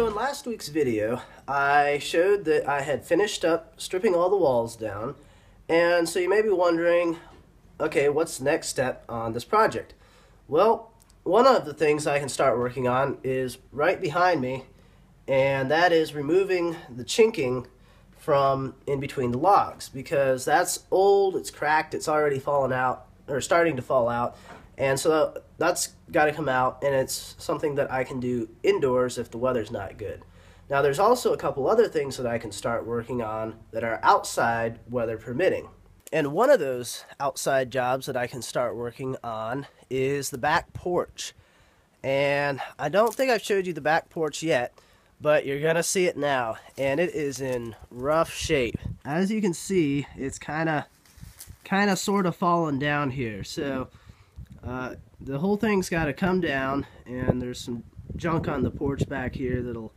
So in last week's video, I showed that I had finished up stripping all the walls down, and so you may be wondering, okay, what's the next step on this project? Well, one of the things I can start working on is right behind me, and that is removing the chinking from in between the logs, because that's old, it's cracked, it's already fallen out, or starting to fall out, and so that's got to come out, and it's something that I can do indoors if the weather's not good. Now there's also a couple other things that I can start working on that are outside, weather permitting. And one of those outside jobs that I can start working on is the back porch. And I don't think I've showed you the back porch yet, but you're gonna see it now, and it is in rough shape. As you can see, it's kind of sort of fallen down here, so the whole thing's got to come down, and there's some junk on the porch back here that'll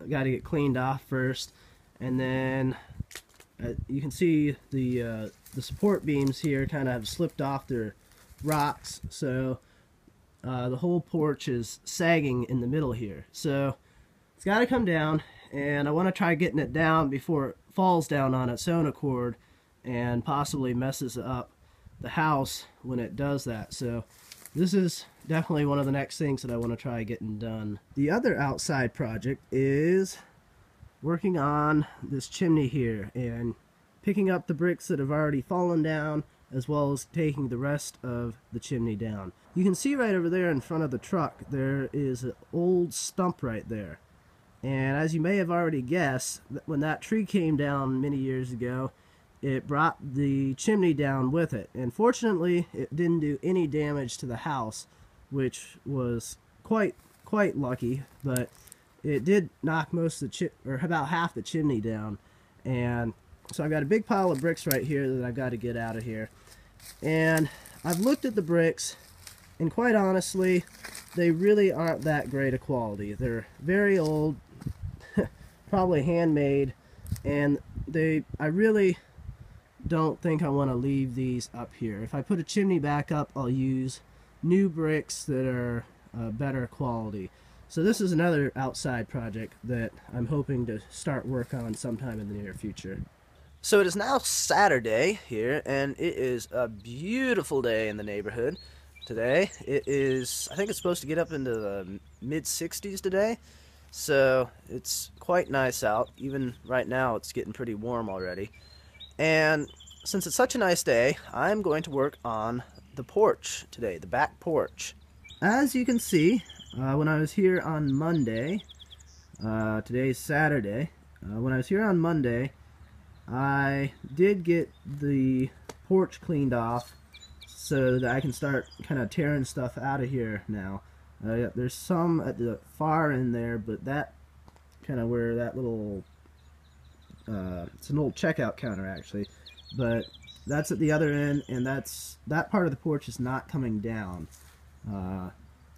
got to get cleaned off first, and then you can see the support beams here kind of have slipped off their rocks, so the whole porch is sagging in the middle here. So it's got to come down, and I want to try getting it down before it falls down on its own accord and possibly messes up the house when it does that. So this is definitely one of the next things that I want to try getting done. The other outside project is working on this chimney here and picking up the bricks that have already fallen down, as well as taking the rest of the chimney down. You can see right over there in front of the truck there is an old stump right there, and as you may have already guessed, when that tree came down many years ago, it brought the chimney down with it, and fortunately it didn't do any damage to the house, which was quite lucky, but it did knock most of the or about half the chimney down. And so I've got a big pile of bricks right here that I've got to get out of here, and I've looked at the bricks, and quite honestly they really aren't that great a quality. They're very old, probably handmade, and I really don't think I want to leave these up here. If I put a chimney back up, I'll use new bricks that are better quality. So this is another outside project that I'm hoping to start work on sometime in the near future. So it is now Saturday here, and it is a beautiful day in the neighborhood today. It is, I think it's supposed to get up into the mid-60s today, so it's quite nice out. Even right now it's getting pretty warm already. And since it's such a nice day, I'm going to work on the porch today, the back porch. As you can see, when I was here on Monday, today's Saturday, when I was here on Monday, I did get the porch cleaned off so that I can start kind of tearing stuff out of here now. There's some at the far end there, but that kind of where that little it's an old checkout counter actually, but that's at the other end, and that part of the porch is not coming down.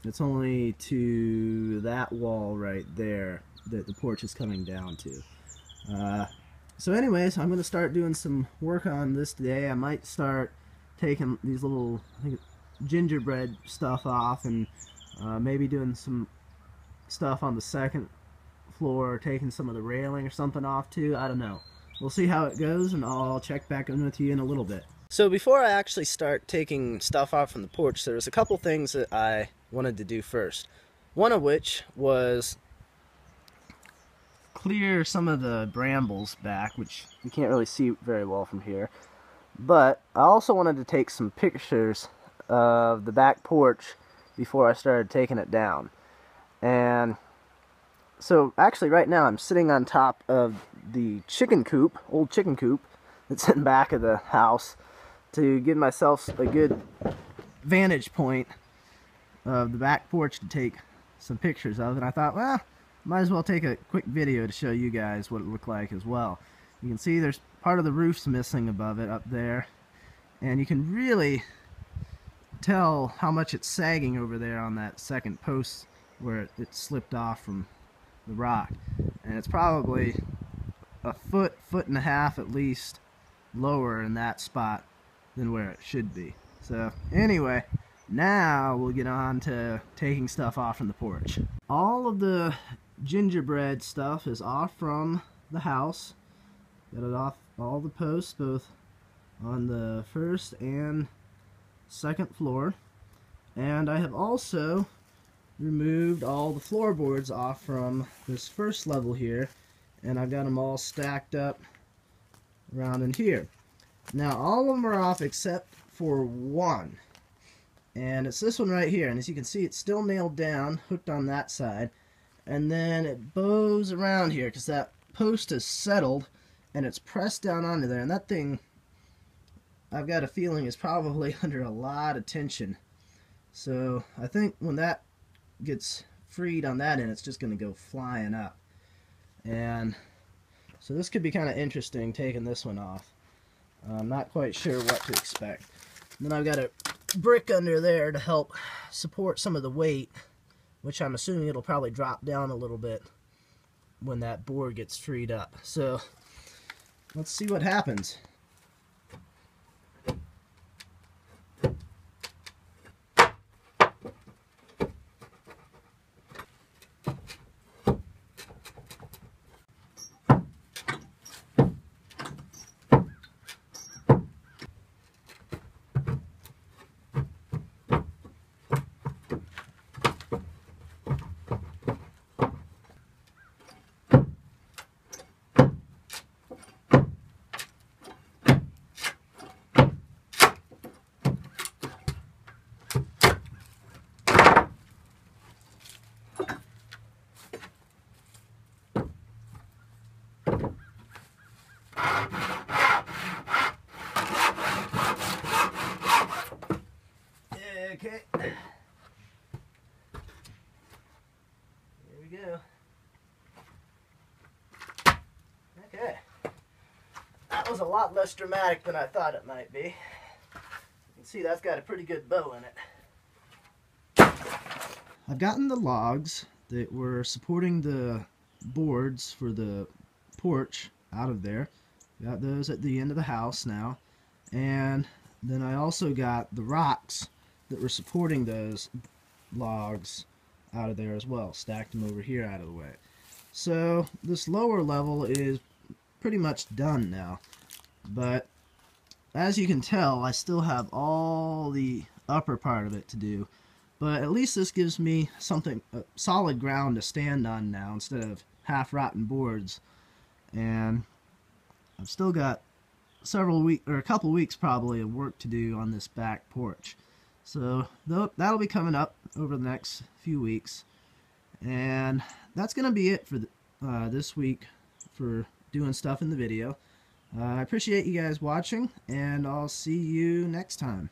It's only to that wall right there that the porch is coming down to. So anyways, I'm going to start doing some work on this today. I might start taking these little, I think, gingerbread stuff off, and maybe doing some stuff on the second floor, taking some of the railing or something off too. I don't know. We'll see how it goes, and I'll check back in with you in a little bit. So before I actually start taking stuff off from the porch, there's a couple things that I wanted to do first. One of which was clear some of the brambles back, which you can't really see very well from here. But I also wanted to take some pictures of the back porch before I started taking it down. And so actually right now I'm sitting on top of the chicken coop, old chicken coop that's in back of the house, to give myself a good vantage point of the back porch to take some pictures of. And I thought, well, might as well take a quick video to show you guys what it looked like as well. You can see there's part of the roof's missing above it up there, and you can really tell how much it's sagging over there on that second post where it slipped off from the rock, and it's probably a foot and a half at least lower in that spot than where it should be. So anyway, now we'll get on to taking stuff off from the porch. All of the gingerbread stuff is off from the house. Got it off all the posts, both on the first and second floor. And I have also removed all the floorboards off from this first level here, and I've got them all stacked up around in here. Now all of them are off except for one, and it's this one right here. And as you can see, it's still nailed down, hooked on that side, and then it bows around here because that post is settled and it's pressed down onto there, and that thing, I've got a feeling, is probably under a lot of tension. So I think when that gets freed on that end, it's just going to go flying up. And so this could be kind of interesting, taking this one off. I'm not quite sure what to expect. And then I've got a brick under there to help support some of the weight, which I'm assuming it'll probably drop down a little bit when that board gets freed up. So let's see what happens. Okay, here we go. Okay, that was a lot less dramatic than I thought it might be. You can see that's got a pretty good bow in it. I've gotten the logs that were supporting the boards for the porch out of there. Got those at the end of the house now, and then I also got the rocks that were supporting those logs out of there as well. Stacked them over here out of the way. So this lower level is pretty much done now, but as you can tell, I still have all the upper part of it to do. But at least this gives me something, solid ground to stand on now instead of half rotten boards. And I've still got several weeks, or a couple weeks probably, of work to do on this back porch. So that'll be coming up over the next few weeks. And that's going to be it for this week for doing stuff in the video. I appreciate you guys watching, and I'll see you next time.